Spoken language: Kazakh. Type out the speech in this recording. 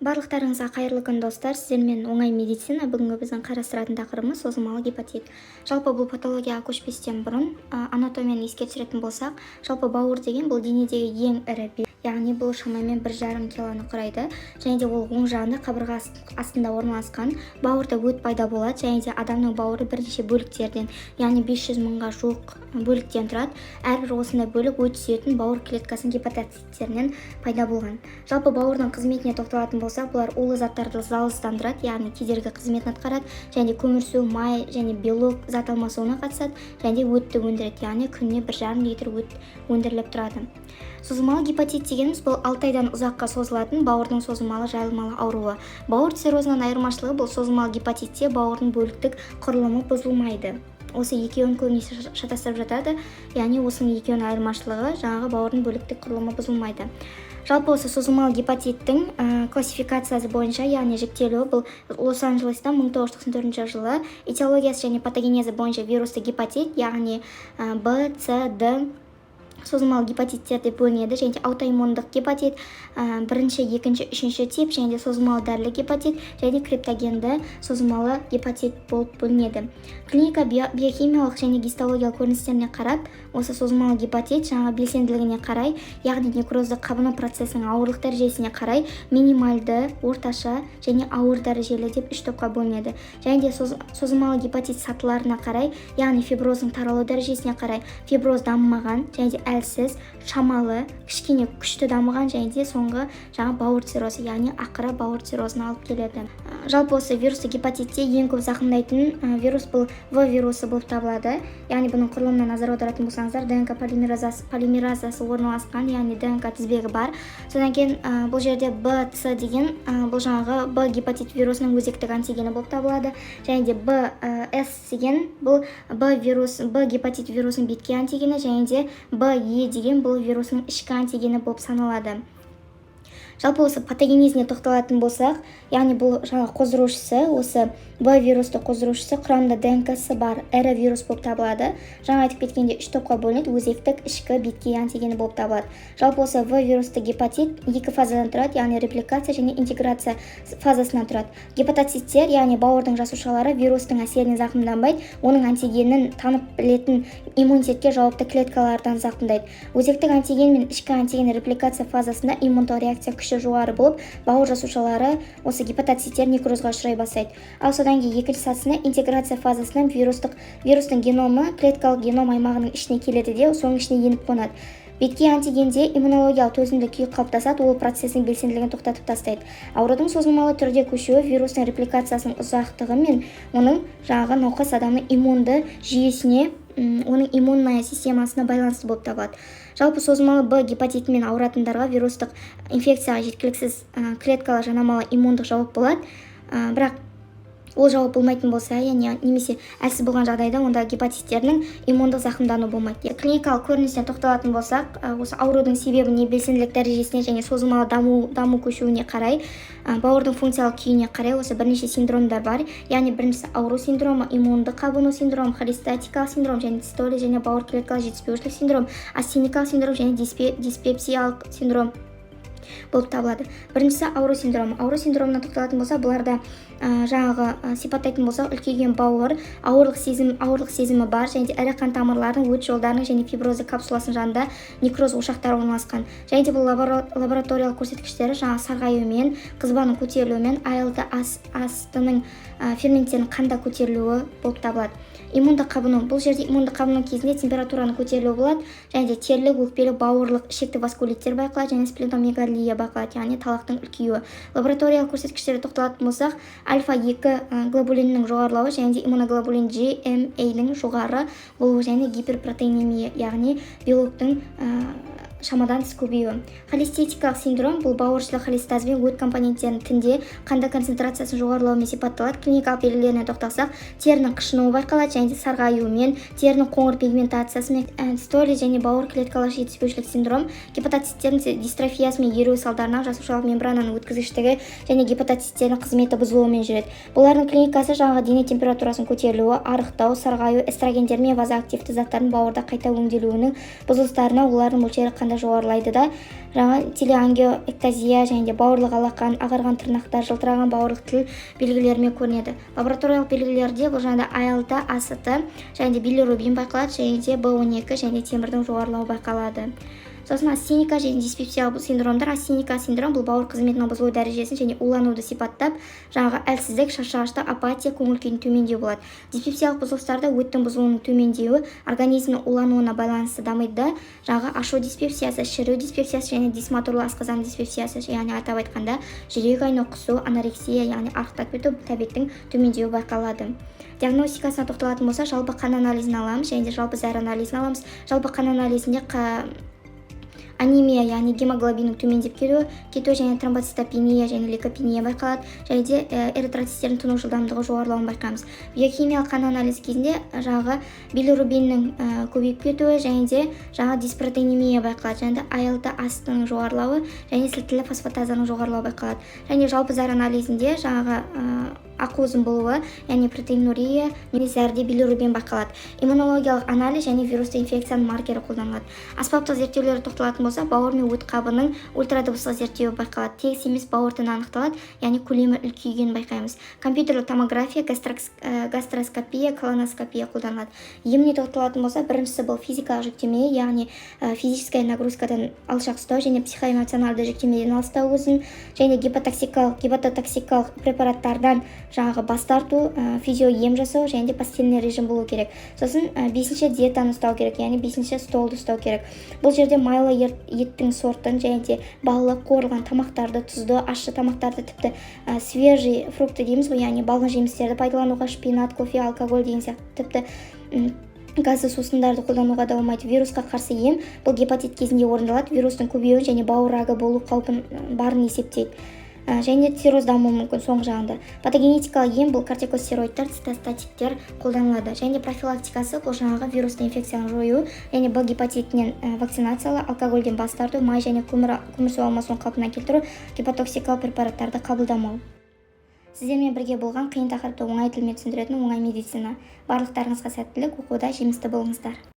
Барлықтарыңызға қайырлы күн достар, сіздермен оңай медицина. Бүгінгі біздің қарастыратын тақырыбымыз созылмалы гепатит. Жалпы бұл патологияға көшпестен бұрын анатомияны еске түсіретін болсақ, жалпы бауыр деген бұл денедегі ең ірі безі, яғни бұл шамамен 1,5 килоны құрайды, және де ол оң жағында қабырға астында орналасқан. Бауырда өт пайда болады, және де адамның бауыры бірнеше бөліктерден, яғни 500 мыңға жуық бөліктен тұрады. Әрбір осындай бөлік өт түсетін бауыр клеткасының гепатоциттерінен пайда болған. Жалпы бауырдың қызметіне тоқталатын болсақ, бұлар улы заттарды залалсыздандырады, яғни кедергі қызметін атқарады, және көмірсу, май және белок зат алмасуына қатысады, және өтті өндіреді, яғни күніне 1,5 литр өт өндіріліп тұрады. Созылмалы гепатит дегеніміз бұл 6 айдан ұзаққа созылатын бауырдың созылмалы жайылмалы ауруы. Бауыр циррозынан айырмашылығы бұл созылмалы гепатитте бауырдың бөліктік құрылымы бұзылмайды. Осы екеуін көбінесе шатастырып жатады, яғни осының екеуінің айырмашылығы жаңағы бауырдың бөліктік құрылымы бұзылмайды. Жалпы осы созылмалы гепатиттің классификациясы бойынша, яғни жіктелуі бұл Лос-Анджелеста 1994 жылы этиологиясы және патогенезі бойынша вирусты гепатит, яғни Б, С, Д созылмалы гепатиттер деп бөлінеді, және аутоиммундық гепатит, бірінші, екінші, үшінші тип, және созылмалы дәрілік гепатит, және криптогенді созылмалы гепатит болып бөлінеді. Клиника биохимиялық және гистологиялық көріністеріне қарап, осы созылмалы гепатит жаңа белсенділігіне қарай, яғни некроздық қабыну процесінің ауырлық дәрежесіне қарай минималды, орташа және ауыр дәрежелі деп 3 топқа бөлінеді. Және де созылмалы гепатит сатыларына қарай, яғни фиброздың таралу дәрежесіне қарай, фиброз дамымаған және де әлсіз, шамалы, кішкене күшті дамыған, және де соңғы жаңа бауыр циррозы, яғни ақыры бауыр циррозына алып келеді. Жалпы осы вирусты гепатитте ең көп зақымдайтын вирус бұл В вирусы болып табылады. Яғни бұның құрылымына назар аударатын болсаңыздар, ДНК полимеразасы орналасқан, яғни ДНК тізбегі бар. Содан кейін бұл жерде БЦ деген бұл жаңағы Б гепатит вирусының өзектік антигені болып табылады. Және де БС деген бұл Б гепатит вирусының бетке антигені, және де БЕ деген бұл вирусының ішкі антигені болып саналады. Жалпы осы патогенезіне тоқталатын болсақ, яғни бұл жаңа қоздырушысы, осы Б вирусты қоздырушысы құрамында ДНК-сы бар ірі вирус болып табылады. Жаңа айтып кеткенде 3 топқа бөлінеді, өзектік, ішкі, бетке антигені болып табылады. Жалпы осы В вирусты гепатит 2 фазадан тұрады, яғни репликация және интеграция фазасынан тұрады. Гепатоциттер, яғни бауырдың жасушалары вирустың әсерінен зақымданбайды, оның антигенін танып білетін иммунитетке жауапты клеткалардан зақымдайды. Өзектік антиген мен ішкі антиген репликация фазасында иммундық реакция күші жоғары болып, бауыр жасушалары осы гепатоциттер некрозға ұшырай бастайды. Ал содан кейін екінші сатысында интеграция фазасынан вирустың геномы клеткалық геном аймағының ішіне келеді де, соның ішіне еніп қонады. Бетке антигенде иммунологиялық төзімді күй қалыптасады, ол процестің белсенділігін тоқтатып тастайды. Аурудың созылмалы түрде көшуі вирустың репликациясының ұзақтығы мен оның жаңағы науқас адамның иммунды жүйесіне, оның иммунная системасына байланысты болып табылады. Жалпы созылмалы Б гепатитімен ауыратындарға вирустық инфекцияға жеткіліксіз клеткалы жанамалы иммундық жауап болады, бірақ ол жауап болмайтын болса, немесе әлсіз болған жағдайда, онда гепатиттердің иммундық зақымдану болмайды. Клиникалық көрінісіне тоқталатын болсақ, осы аурудың себебі не белсенділік дәрежесіне және созылмалы даму көшуіне қарай, бауырдың функциялық күйіне қарай осы бірнеше синдромдар бар. Яғни біріншісі ауру синдромы, иммундық қабыну синдром, холестатикалық синдром, және дистоли және бауыр клеткалы жетіспеушілік синдром, астеникалық синдром және диспепсиялық синдром болып табылады. Біріншісі ауру синдромы. Ауру синдромына тоқталатын болса, бұларда жаңағы сипаттайтын болса, үлкейген бауыр, ауырлық сезімі бар, және де ірі қан тамырлардың өт жолдарының және фиброзды капсуласының жанында некроз ошақтары орналасқан. Және де бұл лабораториялық көрсеткіштері жаңағы сарғаюмен, қызбаның көтерілуімен, айлды астының ферменттерінің қанда көтерілуі болып табылады. Иммундық қабыну. Бұл жерде иммундық қабыну кезінде температураны көтерілуі болады, және де терлік, өкпелі, бауырлық, ішекті васкулиттер байқалады, және спленомегалия байқалады, яғни талақтың үлкеюі. Лабораториялық көрсеткіштерді тоқталатын болсақ, альфа-2 глобулинінің жоғарылауы, және де иммуноглобулин GMA-ның жоғары болуы, және гиперпротеинемия, яғни белоктың шамадан тыс көбеюі. Холестетикалық синдром бұл бауыршылық холестазбен өт компоненттерінің тінде қанда концентрациясын жоғарылауымен сипатталады. Клиникалық белгілеріне тоқталсақ, терінің қышынуы байқалады, және де сарғаюымен, терінің қоңыр пигментациясымен, дистоли және бауыр клеткалы жетіспеушілік синдром, гепатоциттердің дистрофиясымен еруі салдарынан жасушалық мембрананың өткізгіштігі және гепатоциттердің қызметі бұзылуымен жүреді. Бұлардың клиникасы жаңағы дене температурасының көтерілуі, арықтау, сарғаю, эстрогендер мен вазоактивті заттардың бауырда қайта өңделуінің бұзылыстарына, олардың мөлшері да жоғарылайды да жаңа телеангиоэктазия және де бауырлық алақан, ағарған тырнақтар, жылтыраған бауырлық тіл белгілерімен көрінеді. Лабораториялық белгілерде бұл жаңағыда А6, А7 және де билирубин байқалады, және де Б12 және темірдің жоғарылауы байқалады. Сосын астеника және диспепсиялық синдромдар. Астеника синдром бұл бауыр қызметінің бұзылу дәрежесін және улануды сипаттап, жаңағы әлсіздік, шаршағыштық, апатия, көңіл күйдің төмендеуі болады. Диспепсиялық бұзылыстарда өттің бұзылуының төмендеуі организмнің улануына байланысты дамиды. Жаңағы ашу диспепсиясы, шіру диспепсиясы және дисмоторлы асқазан диспепсиясы, яғни атап айтқанда жүрек айну, құсу, анорексия, яғни арықтап кету, тәбеттің төмендеуі байқалады. Диагностикасына тоқталатын болса, жалпы қан анализін аламыз және де жалпы зәр анализін аламыз. Жалпы қан анализінде анемия, яғни гемоглобиннің төмендеп кетуі және тромбоцитопения және лейкопения байқалады, және де эритроциттердің тұну жылдамдығы жоғарылауын байқаймыз. Биохимиялық қан анализ кезінде жаңағы билирубиннің көбейіп кетуі және де жаңағы диспротеинемия байқалады, және де А6, А7-ның жоғарылауы және сілтілі фосфатазаның жоғарылауы байқалады. Және жалпы зәр анализінде жаңағы ақуыздың болуы, яғни протеинурия немесе зәрде билирубин байқалады. Иммунологиялық анализ және вирусты инфекцияның маркері қолданылады. Аспаптық зерттеулері тоқталатын болса, бауыр мен өт қабының ультрадыбыстық зерттеуі байқалады. Тегіс емес бауыртын анықталады, яғни көлемі үлкейгенін байқаймыз. Компьютерлік томография, гастроскопия, колоноскопия қолданылады. Еміне тоқталатын болса, біріншісі бұл физикалық жүктеме, яғни физическая нагрузкадан алшақ ұстау және психоэмоционалды жүктемеден алыстау өзін, және гепатотоксикалық препараттардан жаңағы бас тарту, физиоем жасау және де постельный режим болу керек. Сосын 5-ші диетаны ұстау керек, яғни 5-ші столды ұстау керек. Бұл жерде майлы еттің сортын және де балы, қуырылған тамақтарды, тұзды, ащы тамақтарды, тіпті свежий фрукты дейміз ғой, яғни балғын жемістерді пайдалануға, шпинат, кофе, алкоголь деген сияқты тіпті газды сусындарды қолдануға да болмайды. Вирусқа қарсы ем бұл гепатит кезінде орындалады. Вирустың көбеюін және бауыр рагы болу қаупін барын есептейді. Және цирроз дамуы мүмкін соңғы жағында. Патогенетикалық ем бұл кортикостероидтар, цитостатиктер қолданылады. Және профилактикасы бұл жаңағы вирусты инфекцияны жою, және Б гепатитінен вакцинациялау, алкогольден бас тарту, май және көмір су алмасуын қалпына келтіру, гепатотоксикалық препараттарды қабылдамау. Сіздермен бірге болған қиын тақырыпты оңай тілмен түсіндіретін оңай медицина. Барлықтарыңызға сәттілік, оқуда жемісті болыңыздар.